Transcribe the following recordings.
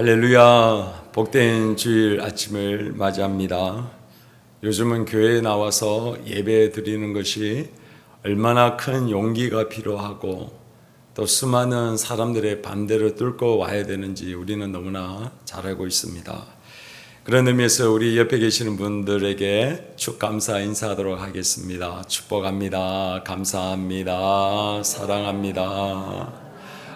할렐루야, 복된 주일 아침을 맞이합니다. 요즘은 교회에 나와서 예배 드리는 것이 얼마나 큰 용기가 필요하고 또 수많은 사람들의 반대를 뚫고 와야 되는지 우리는 너무나 잘 알고 있습니다. 그런 의미에서 우리 옆에 계시는 분들에게 축감사 인사하도록 하겠습니다. 축복합니다. 감사합니다. 사랑합니다.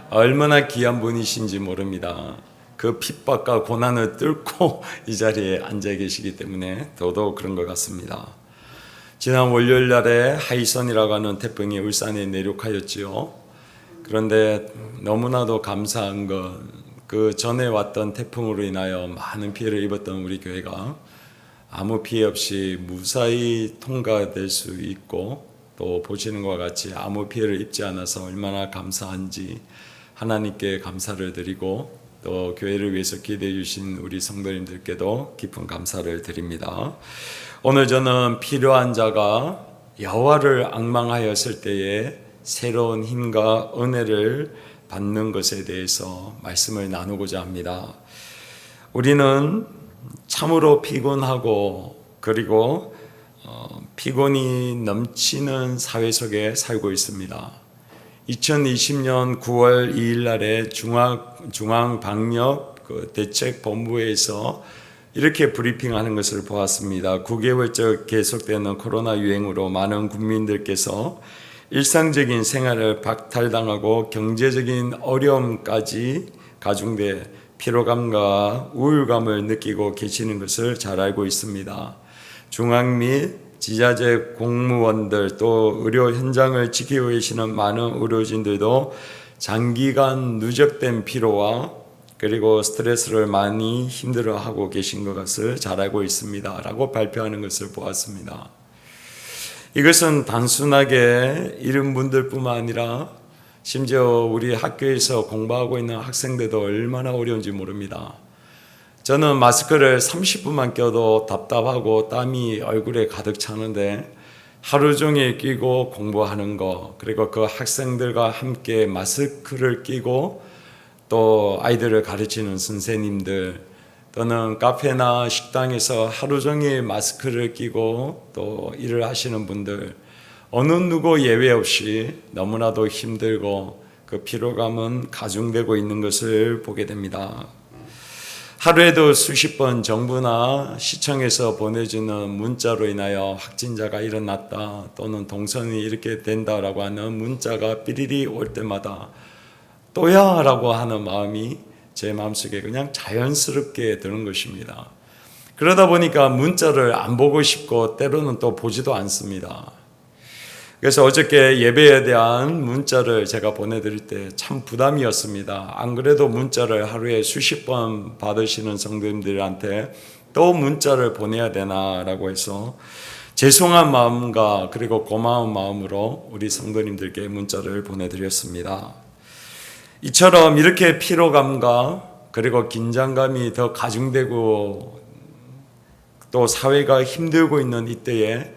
얼마나 귀한 분이신지 모릅니다. 그 핍박과 고난을 뚫고 이 자리에 앉아 계시기 때문에 더더욱 그런 것 같습니다. 지난 월요일 날에 하이선이라고 하는 태풍이 울산에 내륙하였지요. 그런데 너무나도 감사한 건 그 전에 왔던 태풍으로 인하여 많은 피해를 입었던 우리 교회가 아무 피해 없이 무사히 통과될 수 있고 또 보시는 것과 같이 아무 피해를 입지 않아서 얼마나 감사한지 하나님께 감사를 드리고 또 교회를 위해서 기도해 주신 우리 성도님들께도 깊은 감사를 드립니다. 오늘 저는 필요한 자가 여호와를 앙망하였을 때에 새로운 힘과 은혜를 받는 것에 대해서 말씀을 나누고자 합니다. 우리는 참으로 피곤하고 그리고 피곤이 넘치는 사회 속에 살고 있습니다. 2020년 9월 2일 날에 중앙방역 대책본부에서 이렇게 브리핑하는 것을 보았습니다. 9개월째 계속되는 코로나 유행으로 많은 국민들께서 일상적인 생활을 박탈당하고 경제적인 어려움까지 가중돼 피로감과 우울감을 느끼고 계시는 것을 잘 알고 있습니다. 중앙 및 지자체 공무원들 또 의료 현장을 지키고 계시는 많은 의료진들도 장기간 누적된 피로와 그리고 스트레스를 많이 힘들어하고 계신 것을 잘 알고 있습니다. 라고 발표하는 것을 보았습니다. 이것은 단순하게 이런 분들뿐만 아니라 심지어 우리 학교에서 공부하고 있는 학생들도 얼마나 어려운지 모릅니다. 저는 마스크를 30분만 껴도 답답하고 땀이 얼굴에 가득 차는데 하루 종일 끼고 공부하는 거, 그리고 그 학생들과 함께 마스크를 끼고 또 아이들을 가르치는 선생님들 또는 카페나 식당에서 하루 종일 마스크를 끼고 또 일을 하시는 분들 어느 누구 예외 없이 너무나도 힘들고 그 피로감은 가중되고 있는 것을 보게 됩니다. 하루에도 수십 번 정부나 시청에서 보내주는 문자로 인하여 확진자가 일어났다 또는 동선이 이렇게 된다라고 하는 문자가 삐리리 올 때마다 또야 라고 하는 마음이 제 마음속에 그냥 자연스럽게 드는 것입니다. 그러다 보니까 문자를 안 보고 싶고 때로는 또 보지도 않습니다. 그래서 어저께 예배에 대한 문자를 제가 보내드릴 때 참 부담이었습니다. 안 그래도 문자를 하루에 수십 번 받으시는 성도님들한테 또 문자를 보내야 되나라고 해서 죄송한 마음과 그리고 고마운 마음으로 우리 성도님들께 문자를 보내드렸습니다. 이처럼 이렇게 피로감과 그리고 긴장감이 더 가중되고 또 사회가 힘들고 있는 이때에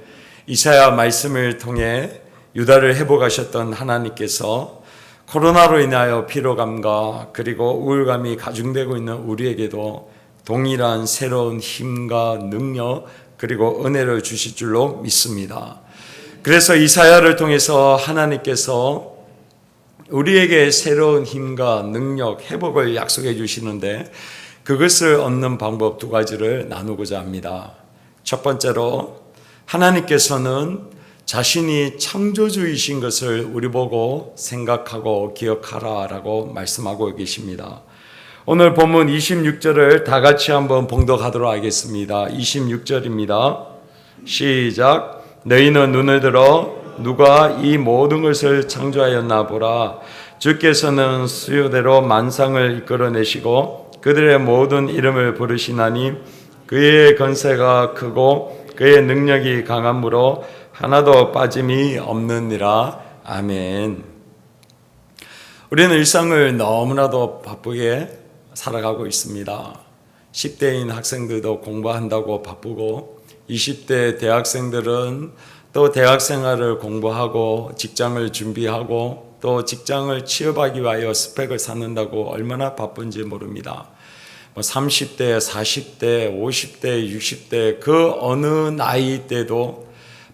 이사야 말씀을 통해 유다를 회복하셨던 하나님께서 코로나로 인하여 피로감과 그리고 우울감이 가중되고 있는 우리에게도 동일한 새로운 힘과 능력 그리고 은혜를 주실 줄로 믿습니다. 그래서 이사야를 통해서 하나님께서 우리에게 새로운 힘과 능력, 회복을 약속해 주시는데 그것을 얻는 방법 두 가지를 나누고자 합니다. 첫 번째로 하나님께서는 자신이 창조주이신 것을 우리 보고 생각하고 기억하라 라고 말씀하고 계십니다. 오늘 본문 26절을 다 같이 한번 봉독하도록 하겠습니다. 26절입니다. 시작. 너희는 눈을 들어 누가 이 모든 것을 창조하였나 보라. 주께서는 수요대로 만상을 이끌어내시고 그들의 모든 이름을 부르시나니 그의 권세가 크고 그의 능력이 강함으로 하나도 빠짐이 없느니라. 아멘. 우리는 일상을 너무나도 바쁘게 살아가고 있습니다. 10대인 학생들도 공부한다고 바쁘고 20대 대학생들은 또 대학 생활을 공부하고 직장을 준비하고 또 직장을 취업하기 위하여 스펙을 쌓는다고 얼마나 바쁜지 모릅니다. 30대, 40대, 50대, 60대 그 어느 나이 때도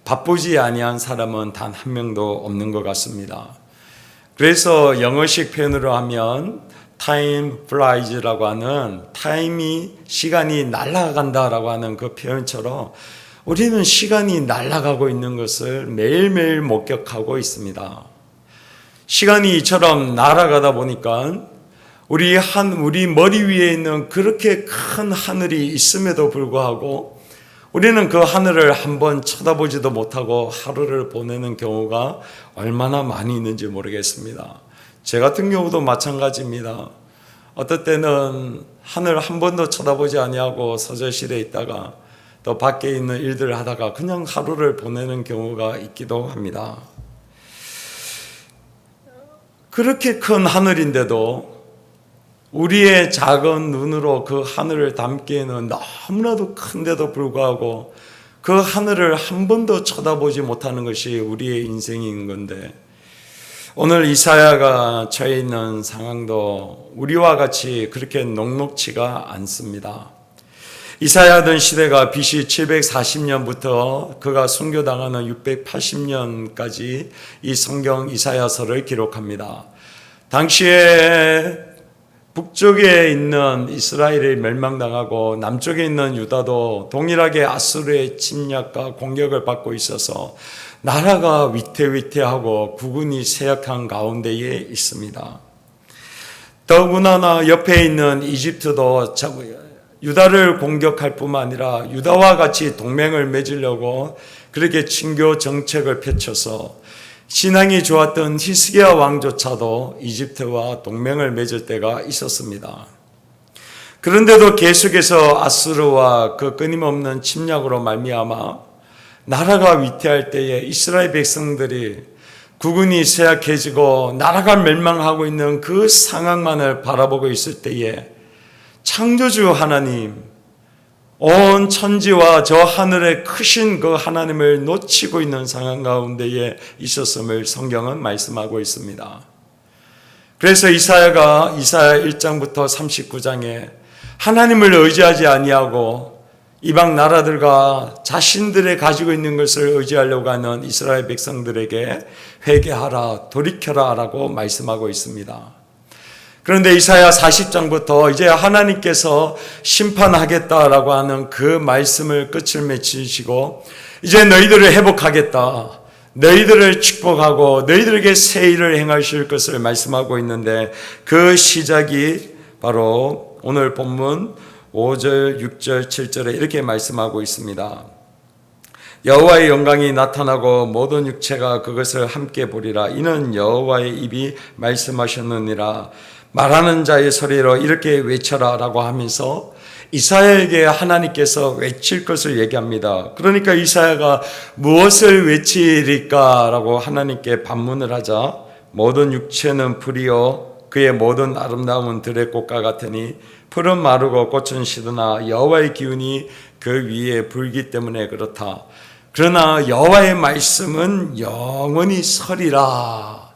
바쁘지 아니한 사람은 단 한 명도 없는 것 같습니다. 그래서 영어식 표현으로 하면 time flies라고 하는 시간이 날아간다라고 하는 그 표현처럼 우리는 시간이 날아가고 있는 것을 매일매일 목격하고 있습니다. 시간이 이처럼 날아가다 보니까 우리 머리 위에 있는 그렇게 큰 하늘이 있음에도 불구하고 우리는 그 하늘을 한번 쳐다보지도 못하고 하루를 보내는 경우가 얼마나 많이 있는지 모르겠습니다. 제 같은 경우도 마찬가지입니다. 어떨 때는 하늘 한 번도 쳐다보지 아니하고 서재실에 있다가 또 밖에 있는 일들을 하다가 그냥 하루를 보내는 경우가 있기도 합니다. 그렇게 큰 하늘인데도 우리의 작은 눈으로 그 하늘을 담기에는 너무나도 큰데도 불구하고 그 하늘을 한 번도 쳐다보지 못하는 것이 우리의 인생인 건데, 오늘 이사야가 처해 있는 상황도 우리와 같이 그렇게 녹록지가 않습니다. 이사야던 시대가 BC 740년부터 그가 순교당하는 680년까지 이 성경 이사야서를 기록합니다. 당시에 북쪽에 있는 이스라엘이 멸망당하고 남쪽에 있는 유다도 동일하게 아수르의 침략과 공격을 받고 있어서 나라가 위태위태하고 국운이 쇠약한 가운데에 있습니다. 더구나 옆에 있는 이집트도 유다를 공격할 뿐만 아니라 유다와 같이 동맹을 맺으려고 그렇게 친교 정책을 펼쳐서 신앙이 좋았던 히스기야 왕조차도 이집트와 동맹을 맺을 때가 있었습니다. 그런데도 계속해서 아수르와 그 끊임없는 침략으로 말미암아 나라가 위태할 때에 이스라엘 백성들이 국운이 쇠약해지고 나라가 멸망하고 있는 그 상황만을 바라보고 있을 때에 창조주 하나님, 온 천지와 저 하늘의 크신 그 하나님을 놓치고 있는 상황 가운데에 있었음을 성경은 말씀하고 있습니다. 그래서 이사야 1장부터 39장에 하나님을 의지하지 아니하고 이방 나라들과 자신들의 가지고 있는 것을 의지하려고 하는 이스라엘 백성들에게 회개하라, 돌이켜라 라고 말씀하고 있습니다. 그런데 이사야 40장부터 이제 하나님께서 심판하겠다라고 하는 그 말씀을 끝을 맺히시고 이제 너희들을 회복하겠다, 너희들을 축복하고 너희들에게 새 일을 행하실 것을 말씀하고 있는데, 그 시작이 바로 오늘 본문 5절, 6절, 7절에 이렇게 말씀하고 있습니다. 여호와의 영광이 나타나고 모든 육체가 그것을 함께 보리라. 이는 여호와의 입이 말씀하셨느니라. 말하는 자의 소리로 이렇게 외쳐라 라고 하면서 이사야에게 하나님께서 외칠 것을 얘기합니다. 그러니까 이사야가 무엇을 외치리까 라고 하나님께 반문을 하자, 모든 육체는 풀이요 그의 모든 아름다움은 들의 꽃과 같으니 풀은 마르고 꽃은 시드나 여호와의 기운이 그 위에 불기 때문에 그렇다. 그러나 여호와의 말씀은 영원히 서리라.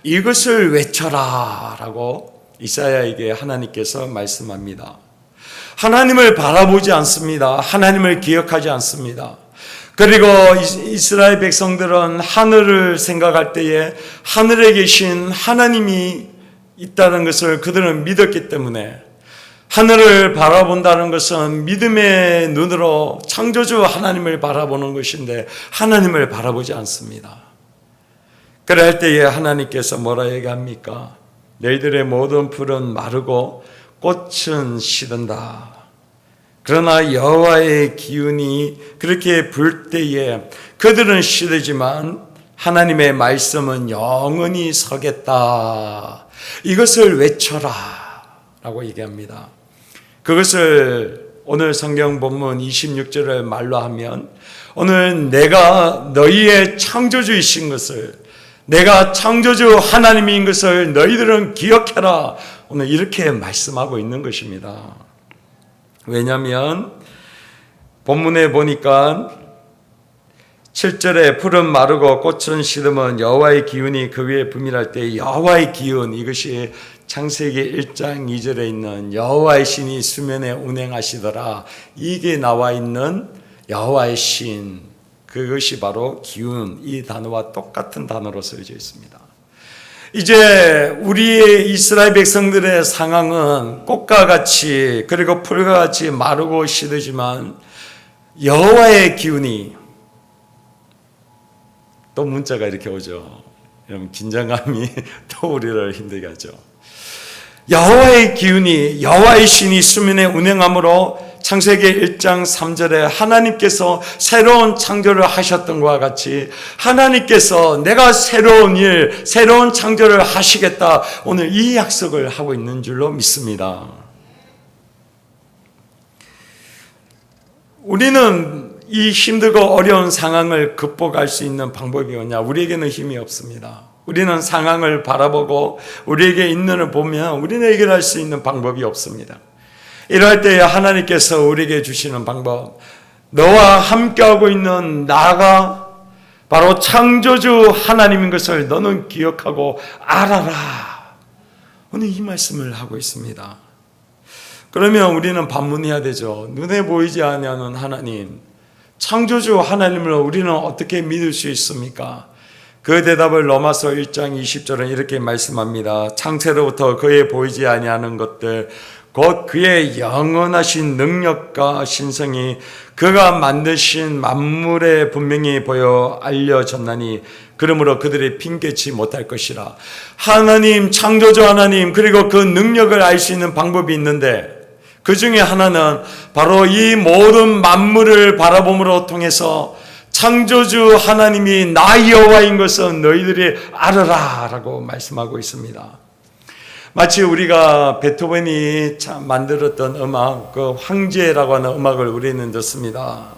이것을 외쳐라 라고 이사야에게 하나님께서 말씀합니다. 하나님을 바라보지 않습니다. 하나님을 기억하지 않습니다. 그리고 이스라엘 백성들은 하늘을 생각할 때에 하늘에 계신 하나님이 있다는 것을 그들은 믿었기 때문에, 하늘을 바라본다는 것은 믿음의 눈으로 창조주 하나님을 바라보는 것인데 하나님을 바라보지 않습니다. 그럴 때에 하나님께서 뭐라 얘기합니까? 너희들의 모든 풀은 마르고 꽃은 시든다. 그러나 여호와의 기운이 그렇게 불 때에 그들은 시들지만 하나님의 말씀은 영원히 서겠다. 이것을 외쳐라 라고 얘기합니다. 그것을 오늘 성경 본문 26절을 말로 하면, 오늘 내가 너희의 창조주이신 것을, 내가 창조주 하나님인 것을 너희들은 기억해라. 오늘 이렇게 말씀하고 있는 것입니다. 왜냐하면 본문에 보니까 7절에 풀은 마르고 꽃은 시드면 여호와의 기운이 그 위에 분밀할 때, 여호와의 기운, 이것이 창세기 1장 2절에 있는 여호와의 신이 수면에 운행하시더라, 이게 나와 있는 여호와의 신, 그것이 바로 기운, 이 단어와 똑같은 단어로 쓰여져 있습니다. 이제 우리의 이스라엘 백성들의 상황은 꽃과 같이 그리고 풀과 같이 마르고 시들지만 여호와의 기운이, 또 문자가 이렇게 오죠. 여러분 긴장감이 또 우리를 힘들게 하죠. 여호와의 기운이, 여호와의 신이 수면에 운행함으로 창세기 1장 3절에 하나님께서 새로운 창조를 하셨던 것과 같이 하나님께서 내가 새로운 일, 새로운 창조를 하시겠다, 오늘 이 약속을 하고 있는 줄로 믿습니다. 우리는 이 힘들고 어려운 상황을 극복할 수 있는 방법이 뭐냐? 우리에게는 힘이 없습니다. 우리는 상황을 바라보고 우리에게 있는 을 보면 우리는 해결할 수 있는 방법이 없습니다. 이럴 때에 하나님께서 우리에게 주시는 방법, 너와 함께하고 있는 나가 바로 창조주 하나님인 것을 너는 기억하고 알아라, 오늘 이 말씀을 하고 있습니다. 그러면 우리는 반문해야 되죠. 눈에 보이지 않는 하나님, 창조주 하나님을 우리는 어떻게 믿을 수 있습니까? 그 대답을 로마서 1장 20절은 이렇게 말씀합니다. 창세로부터 그의 보이지 아니하는 것들, 곧 그의 영원하신 능력과 신성이 그가 만드신 만물에 분명히 보여 알려졌나니 그러므로 그들이 핑계치 못할 것이라. 하나님, 창조주 하나님, 그리고 그 능력을 알 수 있는 방법이 있는데 그 중에 하나는 바로 이 모든 만물을 바라봄으로 통해서 창조주 하나님이 나 여호와인 것은 너희들이 알아라 라고 말씀하고 있습니다. 마치 우리가 베토벤이 만들었던 음악, 그 황제라고 하는 음악을 우리는 듣습니다.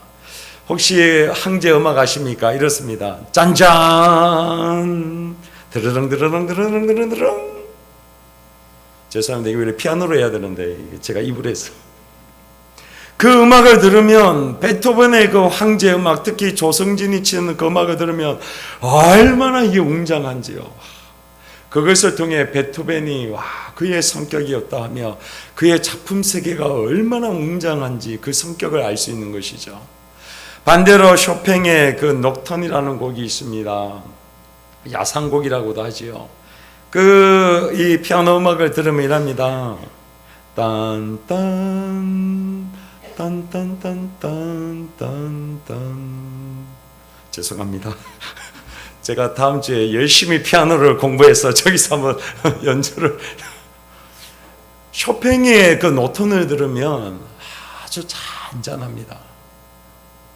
혹시 황제 음악 아십니까? 이렇습니다. 짠짠 드르릉 드르릉 드르릉 드르릉 드르릉. 죄송합니다. 이거 왜 피아노로 해야 되는데 제가 입으로 해서. 그 음악을 들으면, 베토벤의 그 황제 음악, 특히 조성진이 치는 그 음악을 들으면 얼마나 이게 웅장한지요. 그것을 통해 베토벤이 그의 성격이었다 하며 그의 작품 세계가 얼마나 웅장한지 그 성격을 알 수 있는 것이죠. 반대로 쇼팽의 그 녹턴이라는 곡이 있습니다. 야상곡이라고도 하지요. 이 피아노 음악을 들으면 이랍니다. 딴딴 딴딴딴딴딴딴. 죄송합니다. 제가 다음 주에 열심히 피아노를 공부해서 저기서 한번 연주를. 쇼팽의 그 노턴을 들으면 아주 잔잔합니다.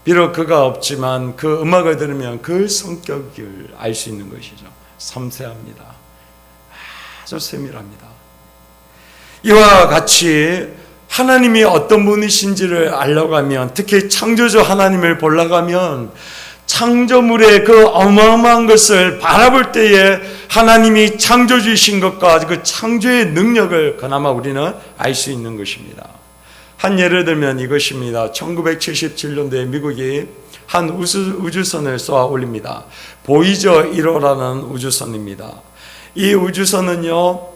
비록 그가 없지만 그 음악을 들으면 그 성격을 알 수 있는 것이죠. 섬세합니다. 아주 세밀합니다. 이와 같이 하나님이 어떤 분이신지를 알려고 하면, 특히 창조주 하나님을 보려고 하면 창조물의 그 어마어마한 것을 바라볼 때에 하나님이 창조주이신 것과 그 창조의 능력을 그나마 우리는 알 수 있는 것입니다. 한 예를 들면 이것입니다. 1977년도에 미국이 한 우주선을 쏘아 올립니다. 보이저 1호라는 우주선입니다. 이 우주선은요,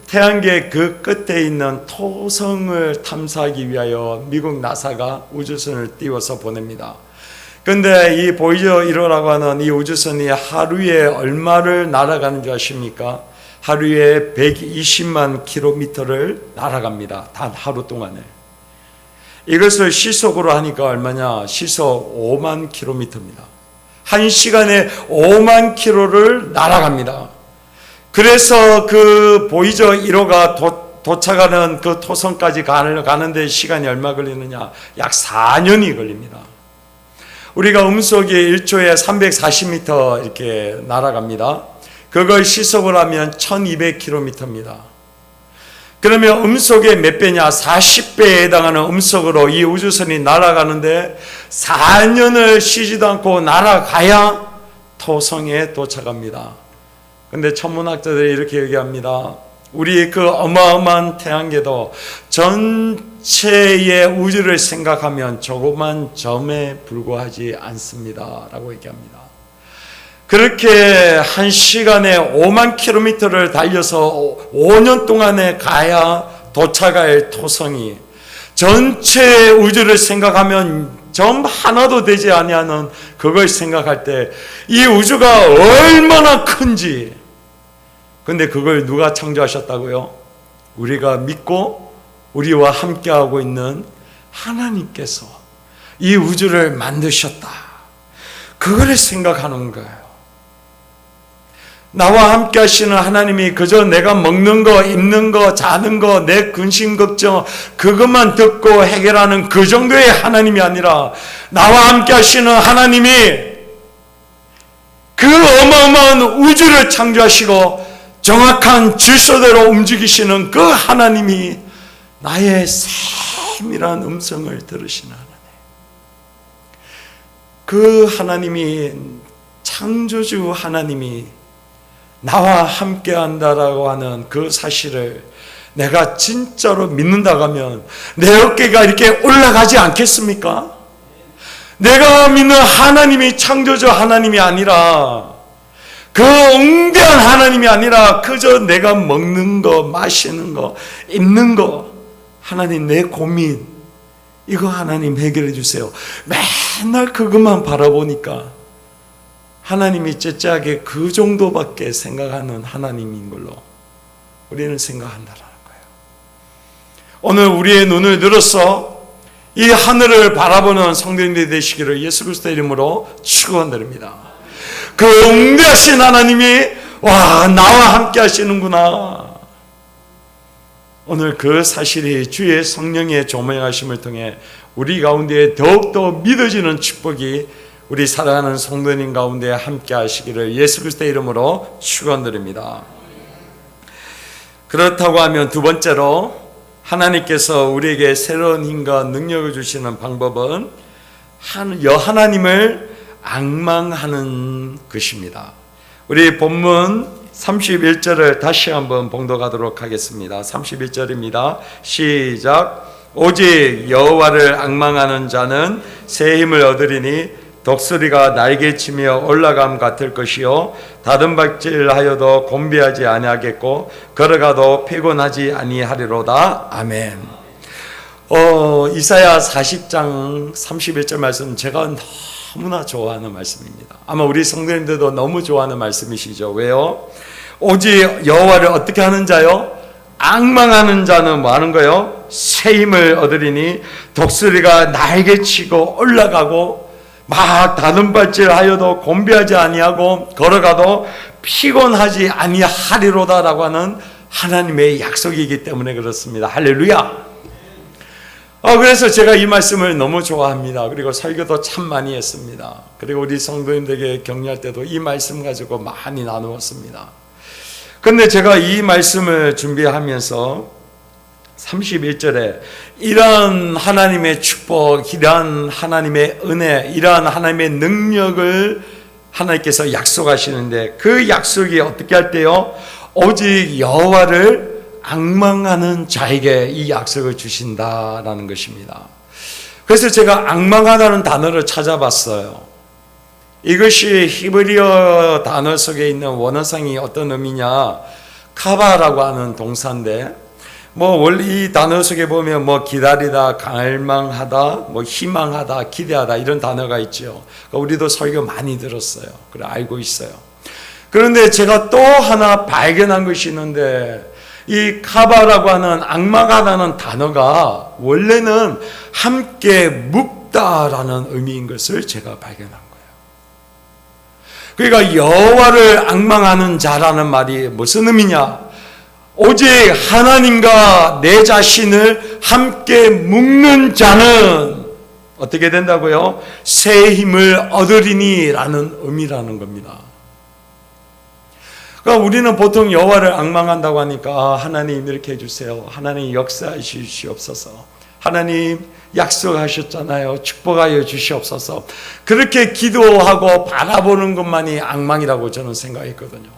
태양계 그 끝에 있는 토성을 탐사하기 위하여 미국 나사가 우주선을 띄워서 보냅니다. 그런데 이 보이저 1호라고 하는 이 우주선이 하루에 얼마를 날아가는 줄 아십니까? 하루에 120만 킬로미터를 날아갑니다. 단 하루 동안에. 이것을 시속으로 하니까 얼마냐? 시속 5만 킬로미터입니다. 한 시간에 5만 킬로를 날아갑니다. 그래서 그 보이저 1호가 도착하는 그 토성까지 가는데 시간이 얼마 걸리느냐? 약 4년이 걸립니다. 우리가 음속이 1초에 340m 이렇게 날아갑니다. 그걸 시속을 하면 1200km입니다. 그러면 음속의 몇 배냐? 40배에 해당하는 음속으로 이 우주선이 날아가는데 4년을 쉬지도 않고 날아가야 토성에 도착합니다. 근데 천문학자들이 이렇게 얘기합니다. 우리 그 어마어마한 태양계도 전체의 우주를 생각하면 조그만 점에 불과하지 않습니다 라고 얘기합니다. 그렇게 한 시간에 5만 킬로미터를 달려서 5년 동안에 가야 도착할 토성이 전체 우주를 생각하면 점 하나도 되지 아니하는 그걸 생각할 때 이 우주가 얼마나 큰지. 근데 그걸 누가 창조하셨다고요? 우리가 믿고 우리와 함께하고 있는 하나님께서 이 우주를 만드셨다. 그거를 생각하는 거예요. 나와 함께 하시는 하나님이 그저 내가 먹는 거, 입는 거, 자는 거, 내 근심 걱정 그것만 듣고 해결하는 그 정도의 하나님이 아니라 나와 함께 하시는 하나님이 그 어마어마한 우주를 창조하시고 정확한 질서대로 움직이시는 그 하나님이 나의 샘이란 음성을 들으시는 하나님. 그 하나님이 창조주 하나님이 나와 함께 한다라고 하는 그 사실을 내가 진짜로 믿는다고 하면 내 어깨가 이렇게 올라가지 않겠습니까? 내가 믿는 하나님이 창조주 하나님이 아니라 그 웅대한 하나님이 아니라 그저 내가 먹는 거, 마시는 거, 입는 거, 하나님 내 고민 이거 하나님 해결해 주세요. 맨날 그것만 바라보니까 하나님이 째째하게 그 정도밖에 생각하는 하나님인 걸로 우리는 생각한다라는 거예요. 오늘 우리의 눈을 들어서 이 하늘을 바라보는 성도님들이 되시기를 예수 그리스도의 이름으로 축원드립니다. 그 웅대하신 하나님이 와 나와 함께 하시는구나. 오늘 그 사실이 주의 성령의 조명하심을 통해 우리 가운데 더욱더 믿어지는 축복이 우리 사랑하는 성도님 가운데 함께 하시기를 예수 그리스도의 이름으로 축원드립니다. 그렇다고 하면 두 번째로 하나님께서 우리에게 새로운 힘과 능력을 주시는 방법은 하나님을 앙망하는 것입니다. 우리 본문 31절을 다시 한번 봉독하도록 하겠습니다. 31절입니다. 시작. 오직 여호와를 앙망하는 자는 새 힘을 얻으리니 독수리가 날개치며 올라감 같을 것이요 다른 박질하여도 곤비하지 아니하겠고 걸어가도 피곤하지 아니하리로다. 아멘. 이사야 40장 31절 말씀 제가 너무나 좋아하는 말씀입니다. 아마 우리 성도님들도 너무 좋아하는 말씀이시죠. 왜요? 오직 여호와를 어떻게 하는 자요? 앙망하는 자는 뭐 하는 거요? 새 힘을 얻으리니 독수리가 날개치고 올라가고 막 다른 발질하여도 곤비하지 아니하고 걸어가도 피곤하지 아니하리로다라고 하는 하나님의 약속이기 때문에 그렇습니다. 할렐루야. 그래서 제가 이 말씀을 너무 좋아합니다. 그리고 설교도 참 많이 했습니다. 그리고 우리 성도님들에게 격려할 때도 이 말씀 가지고 많이 나누었습니다. 근데 제가 이 말씀을 준비하면서 31절에 이러한 하나님의 축복, 이러한 하나님의 은혜, 이러한 하나님의 능력을 하나님께서 약속하시는데 그 약속이 어떻게 할 때요? 오직 여호와를 앙망하는 자에게 이 약속을 주신다라는 것입니다. 그래서 제가 앙망하다는 단어를 찾아봤어요. 이것이 히브리어 단어 속에 있는 원어상이 어떤 의미냐? 카바라고 하는 동사인데 원래 이 단어 속에 보면 기다리다, 갈망하다, 희망하다, 기대하다 이런 단어가 있죠. 우리도 설교 많이 들었어요. 그래 알고 있어요. 그런데 제가 또 하나 발견한 것이 있는데 이 카바라고 하는 앙망하다는 단어가 원래는 함께 묵다라는 의미인 것을 제가 발견한 거예요. 그러니까 여호와를 앙망하는 자라는 말이 무슨 의미냐? 오직 하나님과 내 자신을 함께 묵는 자는 어떻게 된다고요? 새 힘을 얻으리니 라는 의미라는 겁니다. 그러니까 우리는 보통 여호와를 앙망한다고 하니까 하나님 이렇게 해주세요. 하나님 역사해 주시옵소서. 하나님 약속하셨잖아요. 축복하여 주시옵소서. 그렇게 기도하고 바라보는 것만이 앙망이라고 저는 생각했거든요.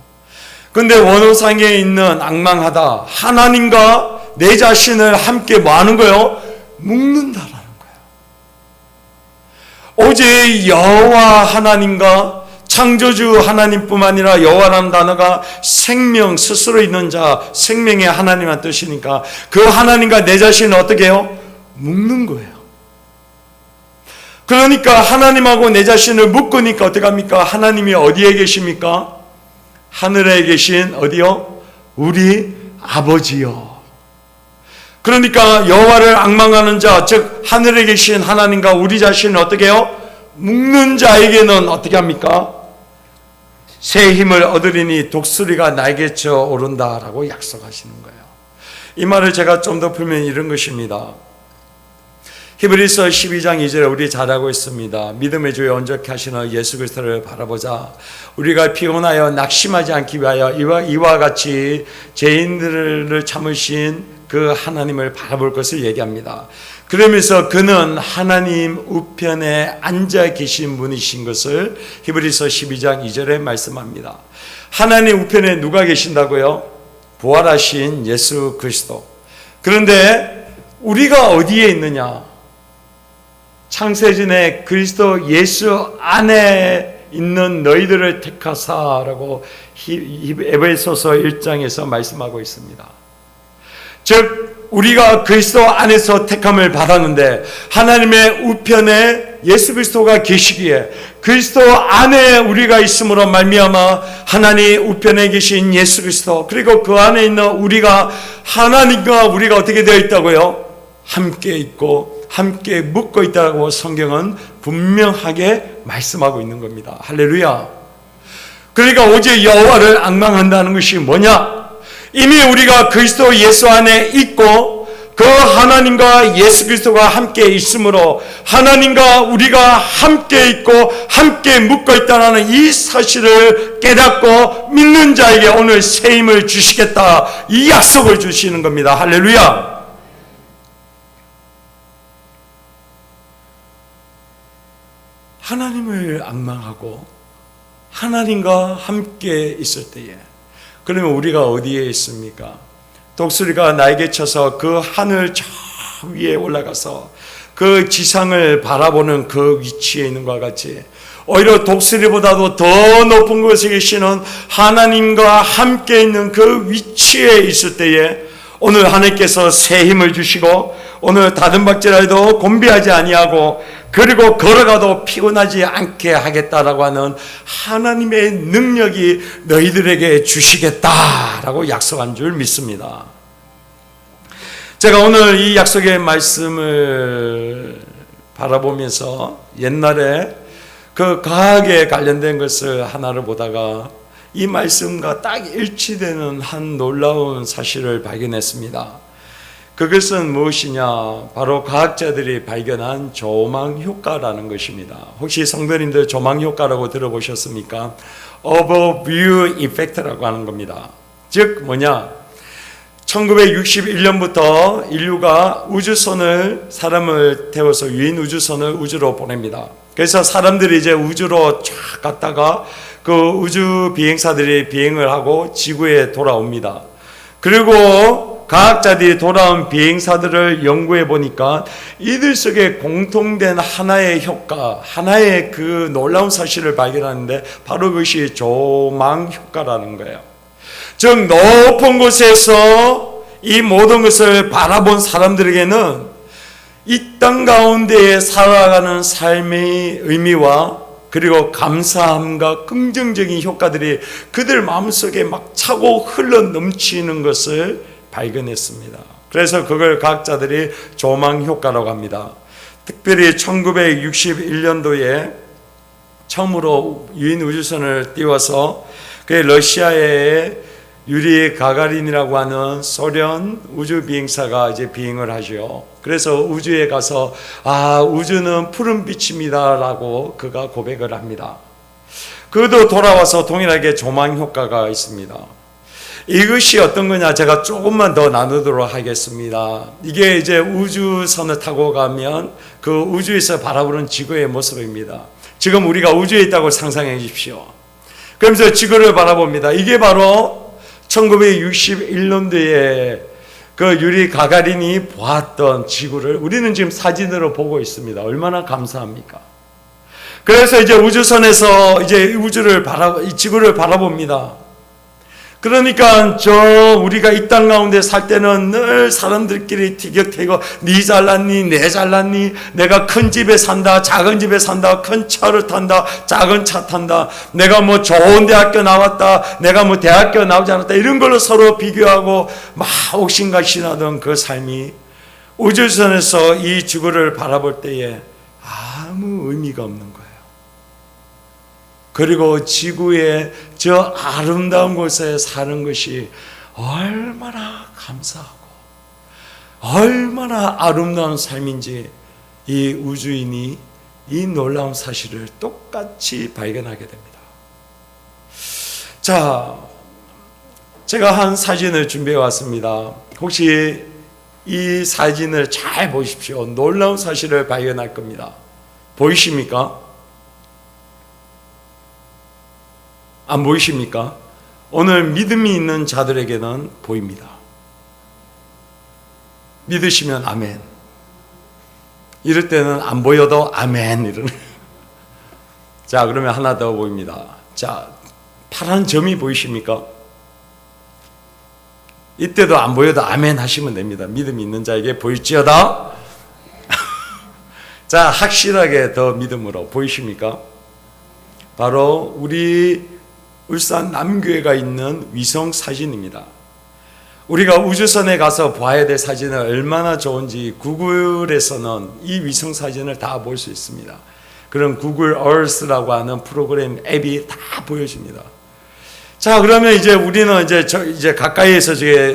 근데 원어상에 있는 앙망하다, 하나님과 내 자신을 함께 뭐 하는 거예요? 묵는다라는 거예요. 오직 여호와 하나님과 창조주 하나님뿐만 아니라 여호와라는 단어가 생명, 스스로 있는 자, 생명의 하나님한 뜻이니까 그 하나님과 내 자신을 어떻게 해요? 묶는 거예요. 그러니까 하나님하고 내 자신을 묶으니까 어떻게 합니까? 하나님이 어디에 계십니까? 하늘에 계신 어디요? 우리 아버지요. 그러니까 여호와를 앙망하는 자, 즉 하늘에 계신 하나님과 우리 자신을 어떻게 해요? 묶는 자에게는 어떻게 합니까? 새 힘을 얻으리니 독수리가 날개쳐 오른다라고 약속하시는 거예요. 이 말을 제가 좀 더 풀면 이런 것입니다. 히브리서 12장 2절에 우리 잘 알고 있습니다. 믿음의 주에 온전케 하시는 예수 그리스도를 바라보자. 우리가 피곤하여 낙심하지 않기 위하여 이와 같이 죄인들을 참으신 그 하나님을 바라볼 것을 얘기합니다. 그러면서 그는 하나님 우편에 앉아 계신 분이신 것을 히브리서 12장 2절에 말씀합니다. 하나님 우편에 누가 계신다고요? 부활하신 예수 그리스도. 그런데 우리가 어디에 있느냐? 창세전에 그리스도 예수 안에 있는 너희들을 택하사라고 에베소서 1장에서 말씀하고 있습니다. 즉 우리가 그리스도 안에서 택함을 받았는데 하나님의 우편에 예수 그리스도가 계시기에 그리스도 안에 우리가 있음으로 말미암아 하나님 우편에 계신 예수 그리스도, 그리고 그 안에 있는 우리가 하나님과 우리가 어떻게 되어 있다고요? 함께 있고 함께 묶어 있다고 성경은 분명하게 말씀하고 있는 겁니다. 할렐루야. 그러니까 오직 여호와를 앙망한다는 것이 뭐냐? 이미 우리가 그리스도 예수 안에 있고 그 하나님과 예수 그리스도가 함께 있으므로 하나님과 우리가 함께 있고 함께 묶어 있다는 이 사실을 깨닫고 믿는 자에게 오늘 새 힘을 주시겠다, 이 약속을 주시는 겁니다. 할렐루야. 하나님을 앙망하고 하나님과 함께 있을 때에, 그러면 우리가 어디에 있습니까? 독수리가 날개 쳐서 그 하늘 저 위에 올라가서 그 지상을 바라보는 그 위치에 있는 것과 같이 오히려 독수리보다도 더 높은 곳에 계시는 하나님과 함께 있는 그 위치에 있을 때에 오늘 하나님께서 새 힘을 주시고 오늘 다른 박질라도 곤비하지 아니하고 그리고 걸어가도 피곤하지 않게 하겠다라고 하는 하나님의 능력이 너희들에게 주시겠다라고 약속한 줄 믿습니다. 제가 오늘 이 약속의 말씀을 바라보면서 옛날에 그 과학에 관련된 것을 하나를 보다가 이 말씀과 딱 일치되는 한 놀라운 사실을 발견했습니다. 그것은 무엇이냐? 바로 과학자들이 발견한 조망 효과라는 것입니다. 혹시 성도님들 조망 효과라고 들어보셨습니까? Overview Effect라고 하는 겁니다. 즉 뭐냐? 1961년부터 인류가 우주선을, 사람을 태워서 유인 우주선을 우주로 보냅니다. 그래서 사람들이 이제 우주로 쫙 갔다가 그 우주 비행사들이 비행을 하고 지구에 돌아옵니다. 그리고 과학자들이 돌아온 비행사들을 연구해 보니까 이들 속에 공통된 하나의 효과, 하나의 그 놀라운 사실을 발견하는데 바로 그것이 조망 효과라는 거예요. 즉 높은 곳에서 이 모든 것을 바라본 사람들에게는 이 땅 가운데에 살아가는 삶의 의미와 그리고 감사함과 긍정적인 효과들이 그들 마음속에 막 차고 흘러 넘치는 것을 발견했습니다. 그래서 그걸 과학자들이 조망 효과라고 합니다. 특별히 1961년도에 처음으로 유인 우주선을 띄워서 그 러시아의 유리 가가린이라고 하는 소련 우주 비행사가 이제 비행을 하죠. 그래서 우주에 가서 우주는 푸른 빛입니다라고 그가 고백을 합니다. 그도 돌아와서 동일하게 조망 효과가 있습니다. 이것이 어떤 거냐, 제가 조금만 더 나누도록 하겠습니다. 이게 이제 우주선을 타고 가면 그 우주에서 바라보는 지구의 모습입니다. 지금 우리가 우주에 있다고 상상해 주십시오. 그러면서 지구를 바라봅니다. 이게 바로 1961년도에 그 유리 가가린이 보았던 지구를 우리는 지금 사진으로 보고 있습니다. 얼마나 감사합니까? 그래서 이제 우주선에서 이제 이 지구를 바라봅니다. 그러니까 우리가 이 땅 가운데 살 때는 늘 사람들끼리 티격태격, 니 잘났니, 내 잘났니, 내가 큰 집에 산다, 작은 집에 산다, 큰 차를 탄다, 작은 차 탄다, 내가 뭐 좋은 대학교 나왔다, 내가 뭐 대학교 나오지 않았다, 이런 걸로 서로 비교하고 막 옥신각신하던 그 삶이 우주선에서 이 지구를 바라볼 때에 아무 의미가 없는 거예요. 그리고 지구의 저 아름다운 곳에 사는 것이 얼마나 감사하고 얼마나 아름다운 삶인지 이 우주인이 이 놀라운 사실을 똑같이 발견하게 됩니다. 자, 제가 한 사진을 준비해 왔습니다. 혹시 이 사진을 잘 보십시오. 놀라운 사실을 발견할 겁니다. 보이십니까? 안 보이십니까? 오늘 믿음이 있는 자들에게는 보입니다. 믿으시면 아멘. 이럴 때는 안 보여도 아멘 이러는. 자, 그러면 하나 더 보입니다. 자, 파란 점이 보이십니까? 이때도 안 보여도 아멘 하시면 됩니다. 믿음이 있는 자에게 보일지어다. 자, 확실하게 더 믿음으로 보이십니까? 바로 우리 울산 남교회가 있는 위성 사진입니다. 우리가 우주선에 가서 봐야 될 사진은 얼마나 좋은지 구글에서는 이 위성 사진을 다 볼 수 있습니다. 그런 구글 얼스라고 하는 프로그램 앱이 다 보여줍니다. 자, 그러면 이제 우리는 이제 가까이에서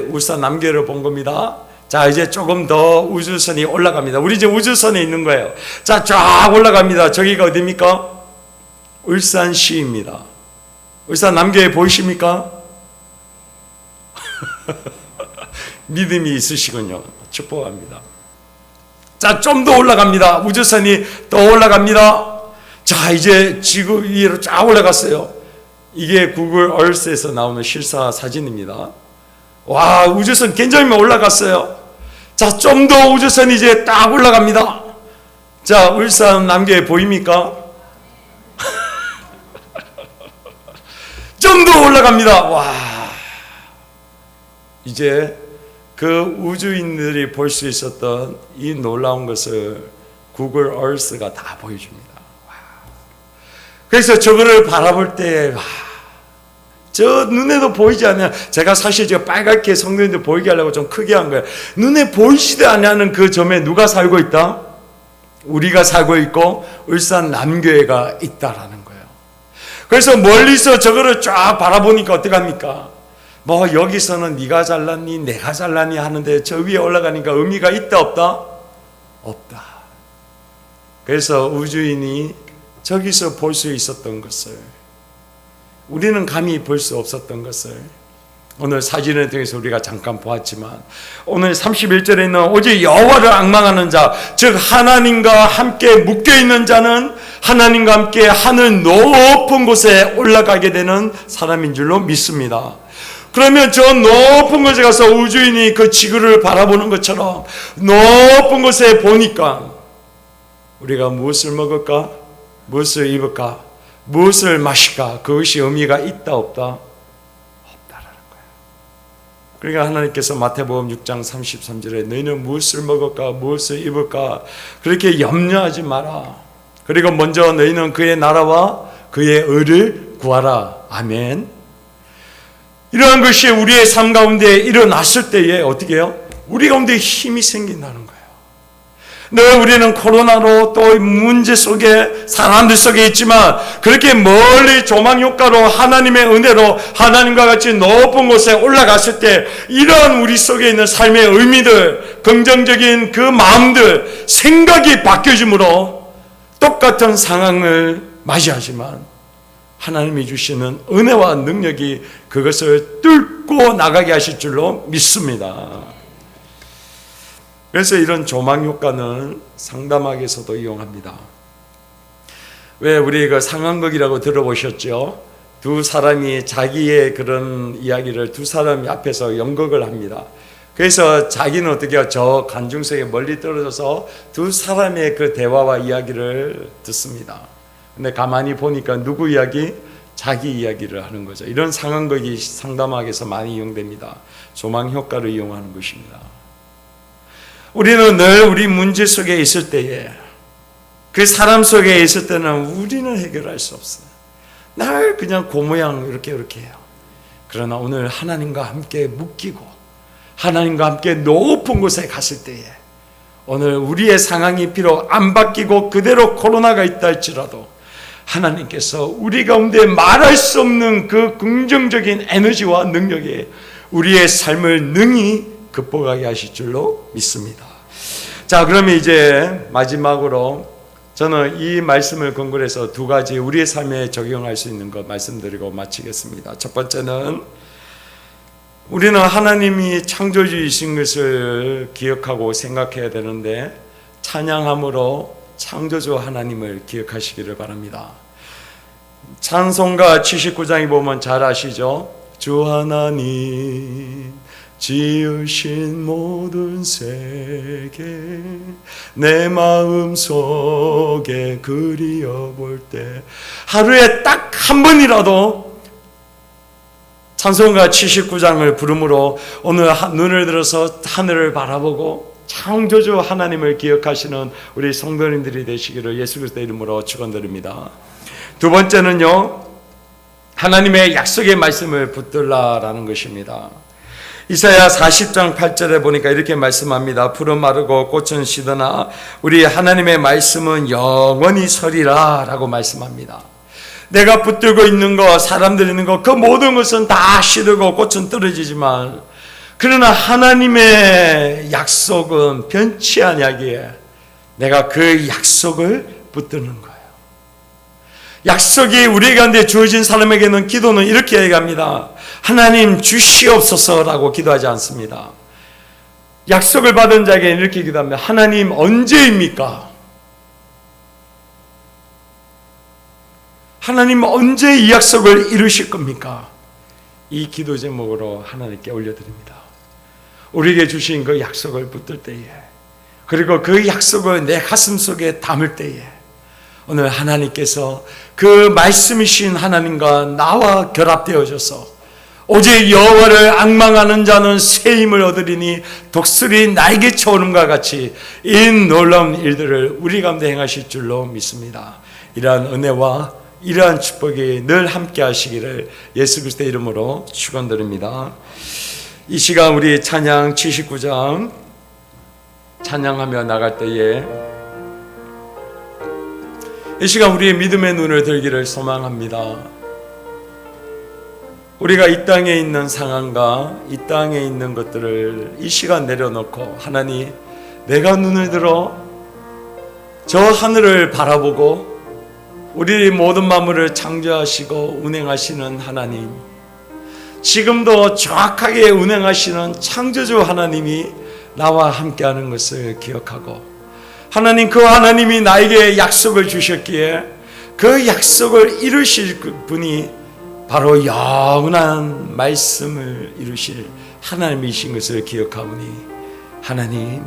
울산 남교회를 본 겁니다. 자, 이제 조금 더 우주선이 올라갑니다. 우리 이제 우주선에 있는 거예요. 자, 쫙 올라갑니다. 저기가 어디입니까? 울산시입니다. 울산 남교회 보이십니까? 믿음이 있으시군요. 축복합니다. 자, 좀 더 올라갑니다. 우주선이 더 올라갑니다. 자, 이제 지구 위로 쫙 올라갔어요. 이게 구글 얼스에서 나오는 실사 사진입니다. 와, 우주선 굉장히 올라갔어요. 자, 좀 더 우주선이 이제 딱 올라갑니다. 자, 울산 남교회 보입니까? 좀 더 올라갑니다. 와, 이제 그 우주인들이 볼 수 있었던 이 놀라운 것을 구글 얼스가 다 보여줍니다. 와. 그래서 저거를 바라볼 때, 와, 저 눈에도 보이지 않냐. 제가 사실 저 빨갛게 성도님들 보이게 하려고 좀 크게 한 거예요. 눈에 보이지도 않는 그 점에 누가 살고 있다? 우리가 살고 있고 울산 남교회가 있다라는 거예요. 그래서 멀리서 저거를 쫙 바라보니까 어떡합니까? 뭐 여기서는 네가 잘났니 내가 잘났니 하는데 저 위에 올라가니까 의미가 있다 없다? 없다. 그래서 우주인이 저기서 볼 수 있었던 것을 우리는 감히 볼 수 없었던 것을 오늘 사진을 통해서 우리가 잠깐 보았지만 오늘 31절에 있는 오직 여호와를 앙망하는 자, 즉 하나님과 함께 묶여있는 자는 하나님과 함께 하늘 높은 곳에 올라가게 되는 사람인 줄로 믿습니다. 그러면 저 높은 곳에 가서 우주인이 그 지구를 바라보는 것처럼 높은 곳에 보니까 우리가 무엇을 먹을까? 무엇을 입을까? 무엇을 마실까? 그것이 의미가 있다 없다? 없다라는 거예요. 그러니까 하나님께서 마태복음 6장 33절에 너희는 무엇을 먹을까? 무엇을 입을까? 그렇게 염려하지 마라. 그리고 먼저 너희는 그의 나라와 그의 의를 구하라. 아멘. 이러한 것이 우리의 삶 가운데 일어났을 때에 어떻게 해요? 우리 가운데 힘이 생긴다는 거예요. 늘 우리는 코로나로 또 문제 속에 사람들 속에 있지만 그렇게 멀리 조망 효과로 하나님의 은혜로 하나님과 같이 높은 곳에 올라갔을 때 이러한 우리 속에 있는 삶의 의미들, 긍정적인 그 마음들, 생각이 바뀌어지므로 똑같은 상황을 맞이하지만 하나님이 주시는 은혜와 능력이 그것을 뚫고 나가게 하실 줄로 믿습니다. 그래서 이런 조망 효과는 상담학에서도 이용합니다. 왜 우리 그 상황극이라고 들어보셨죠? 두 사람이 자기의 그런 이야기를 두 사람이 앞에서 연극을 합니다. 그래서 자기는 어떻게 해요? 저 관중석에 멀리 떨어져서 두 사람의 그 대화와 이야기를 듣습니다. 근데 가만히 보니까 누구 이야기? 자기 이야기를 하는 거죠. 이런 상황극이 상담학에서 많이 이용됩니다. 조망 효과를 이용하는 것입니다. 우리는 늘 우리 문제 속에 있을 때에, 그 사람 속에 있을 때는 우리는 해결할 수 없어요. 날 그냥 그 모양 이렇게 해요. 그러나 오늘 하나님과 함께 묶이고 하나님과 함께 높은 곳에 갔을 때에, 오늘 우리의 상황이 비록 안 바뀌고 그대로 코로나가 있다 할지라도 하나님께서 우리 가운데 말할 수 없는 그 긍정적인 에너지와 능력에 우리의 삶을 능히 극복하게 하실 줄로 믿습니다. 자, 그러면 이제 마지막으로 저는 이 말씀을 근거로 해서 두 가지 우리의 삶에 적용할 수 있는 것 말씀드리고 마치겠습니다. 첫 번째는, 우리는 하나님이 창조주이신 것을 기억하고 생각해야 되는데, 찬양함으로 창조주 하나님을 기억하시기를 바랍니다. 찬송가 79장에 보면 잘 아시죠? 주 하나님 지으신 모든 세계 내 마음속에 그리워볼 때, 하루에 딱 한 번이라도 찬송가 79장을 부름으로 오늘 눈을 들어서 하늘을 바라보고 창조주 하나님을 기억하시는 우리 성도님들이 되시기를 예수 그리스도의 이름으로 축원드립니다. 두 번째는요, 하나님의 약속의 말씀을 붙들라라는 것입니다. 이사야 40장 8절에 보니까 이렇게 말씀합니다. 풀은 마르고 꽃은 시드나 우리 하나님의 말씀은 영원히 서리라 라고 말씀합니다. 내가 붙들고 있는 것, 사람들이 있는 것, 그 모든 것은 다 시들고 꽃은 떨어지지만, 그러나 하나님의 약속은 변치 아니하기에 내가 그 약속을 붙드는 거예요. 약속이 우리 가운데 주어진 사람에게는 기도는 이렇게 얘기합니다. 하나님 주시옵소서라고 기도하지 않습니다. 약속을 받은 자에게는 이렇게 기도합니다. 하나님 언제입니까? 하나님 언제 이 약속을 이루실 겁니까? 이 기도 제목으로 하나님께 올려드립니다. 우리에게 주신 그 약속을 붙들 때에, 그리고 그 약속을 내 가슴 속에 담을 때에, 오늘 하나님께서 그 말씀이신 하나님과 나와 결합되어져서 오직 여호와를 앙망하는 자는 새 힘을 얻으리니 독수리 날개 쳐오름과 같이 이 놀라운 일들을 우리 가운데 행하실 줄로 믿습니다. 이러한 은혜와 이러한 축복이 늘 함께 하시기를 예수 그리스도의 이름으로 축원드립니다. 이 시간 우리 찬양 79장 찬양하며 나갈 때에 이 시간 우리의 믿음의 눈을 들기를 소망합니다. 우리가 이 땅에 있는 상황과 이 땅에 있는 것들을 이 시간 내려놓고, 하나님 내가 눈을 들어 저 하늘을 바라보고 우리 모든 만물을 창조하시고 운행하시는 하나님, 지금도 정확하게 운행하시는 창조주 하나님이 나와 함께하는 것을 기억하고, 하나님 그 하나님이 나에게 약속을 주셨기에 그 약속을 이루실 분이 바로 영원한 말씀을 이루실 하나님이신 것을 기억하오니, 하나님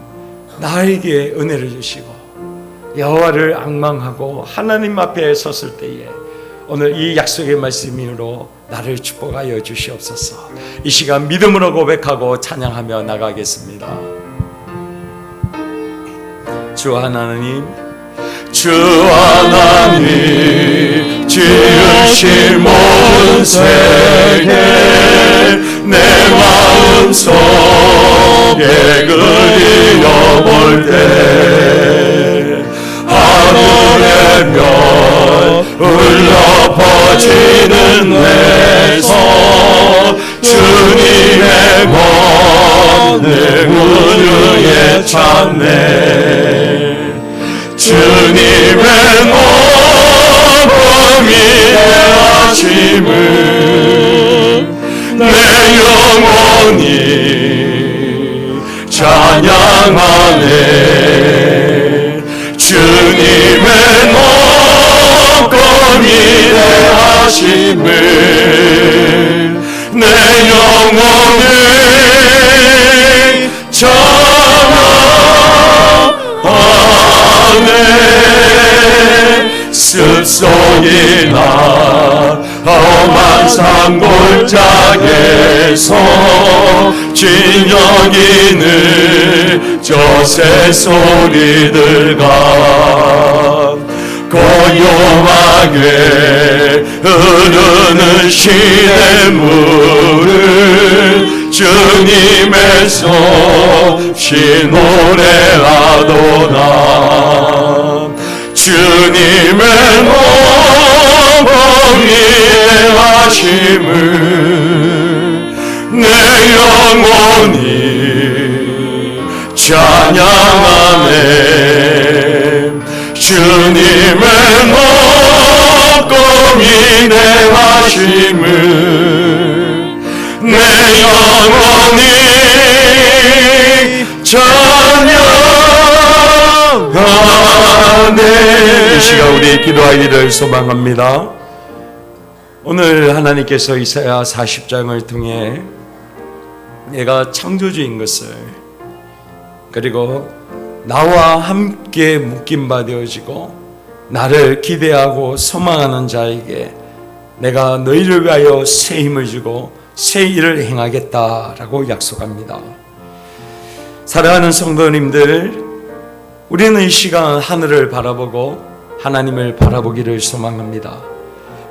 나에게 은혜를 주시고 여호와를 앙망하고 하나님 앞에 섰을 때에 오늘 이 약속의 말씀으로 나를 축복하여 주시옵소서. 이 시간 믿음으로 고백하고 찬양하며 나가겠습니다. 주 하나님, 주 하나님 지으신 모든 세계 내 마음속에 그리워볼 때, 하늘의 별 흘러 퍼지는 내서 주님의 권능을 위해 찾네. 주님의 너무 위대하심을 내 영혼이 찬양하네. 주님의 높고 위대하심을 내 영혼이 찬양하네. 습 물속이나 험한 산골짜기에서 진영이는 저 새소리들과 고요하게 흐르는 시냇물을 주님의 섭씨 노래하도다. 주님의 어머니의 하심을 내 영혼이 찬양하네. 주님의 목kom이 내 하심을 내 영혼이 찬양하네. 이 시간 우리 기도하기를 소망합니다. 오늘 하나님께서 이사야 40장을 통해 내가 창조주인 것을, 그리고 나와 함께 묶임바 되어지고 나를 기대하고 소망하는 자에게 내가 너희를 위하여 새 힘을 주고 새 일을 행하겠다라고 약속합니다. 사랑하는 성도님들, 우리는 이 시간 하늘을 바라보고 하나님을 바라보기를 소망합니다.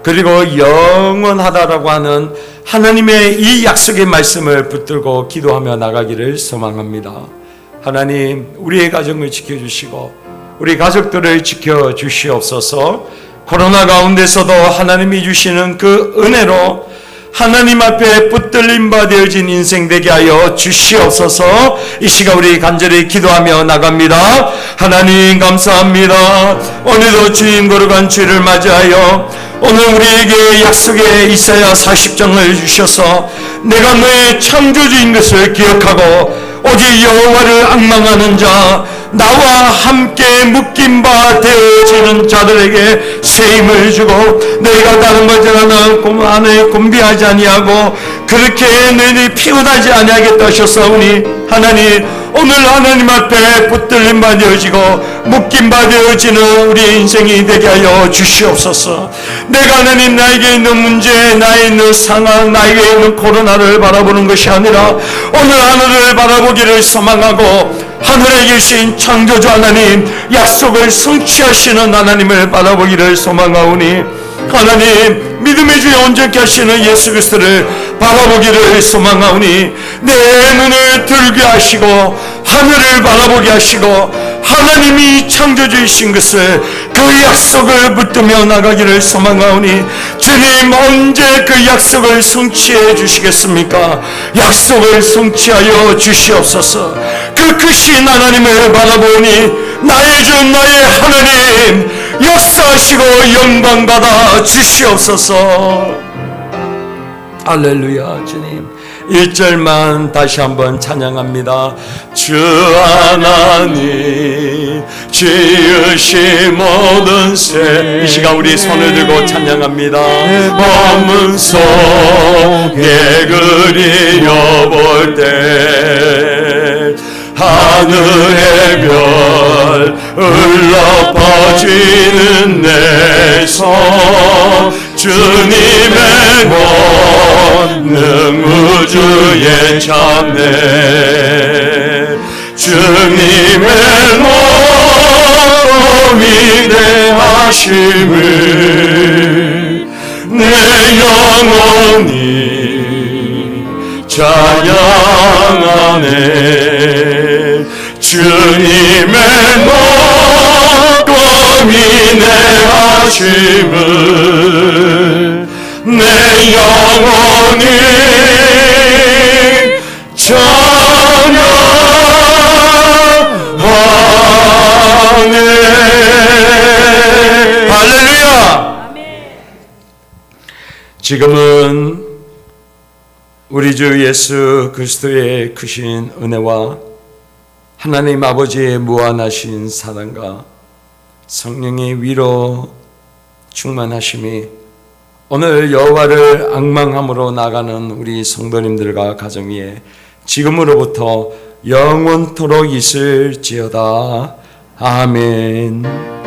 그리고 영원하다라고 하는 하나님의 이 약속의 말씀을 붙들고 기도하며 나가기를 소망합니다. 하나님, 우리의 가정을 지켜주시고 우리 가족들을 지켜주시옵소서. 코로나 가운데서도 하나님이 주시는 그 은혜로 하나님 앞에 붙들림 바 되어진 인생 되게 하여 주시옵소서. 이 시간 우리 간절히 기도하며 나갑니다. 하나님 감사합니다. 오늘도 주님 거룩한 주를 맞이하여 오늘 우리에게 약속의 이사야 40장을 주셔서 내가 너의 창조주인 것을 기억하고 오직 여호와를 앙망하는 자, 나와 함께 묶임 바 되어지는 자들에게 새 힘을 주고 너희가 다른 것들은 안에 곤비하지 아니하고 그렇게 너희들이 피곤하지 아니하겠다 하셨사오니 하나님, 오늘 하나님 앞에 붙들림 바 되어지고 묶임 바 되어지는 우리 인생이 되게 하여 주시옵소서. 내가 하나님 나에게 있는 문제, 나에 있는 상황, 나에게 있는 코로나를 바라보는 것이 아니라 오늘 하늘을 바라보기를 소망하고 하늘에 계신 창조주 하나님, 약속을 성취하시는 하나님을 바라보기를 소망하오니 하나님, 믿음의 주에 온전케 하시는 예수 그리스도를 바라보기를 소망하오니 내 눈을 들게 하시고 하늘을 바라보게 하시고 하나님이 창조주이신 것을 그 약속을 붙들며 나가기를 소망하오니 주님, 언제 그 약속을 성취해 주시겠습니까? 약속을 성취하여 주시옵소서. 그 크신 하나님을 바라보니 나의 주 나의 하나님 역사하시고 영광 받아 주시옵소서. 할렐루야. 주님, 1절만 다시 한번 찬양합니다. 주 하나님 지으신 모든 새. 이 시간 우리 손을 들고 찬양합니다. 검은 속에 그리워볼 때 하늘의 별 흘러 퍼지는 내 손, 주님의 권능 우주에 참네. 주님의 몸이 내 하심을 내 영혼이 찬양하네. 주님의 목kom이 내 하심을 내 영혼이 찬양하네. 할렐루야. 지금은 우리 주 예수 그리스도의 크신 은혜와 하나님 아버지의 무한하신 사랑과 성령의 위로 충만하심이 오늘 여호와를 앙망함으로 나가는 우리 성도님들과 가정 위에 지금으로부터 영원토록 있을지어다. 아멘.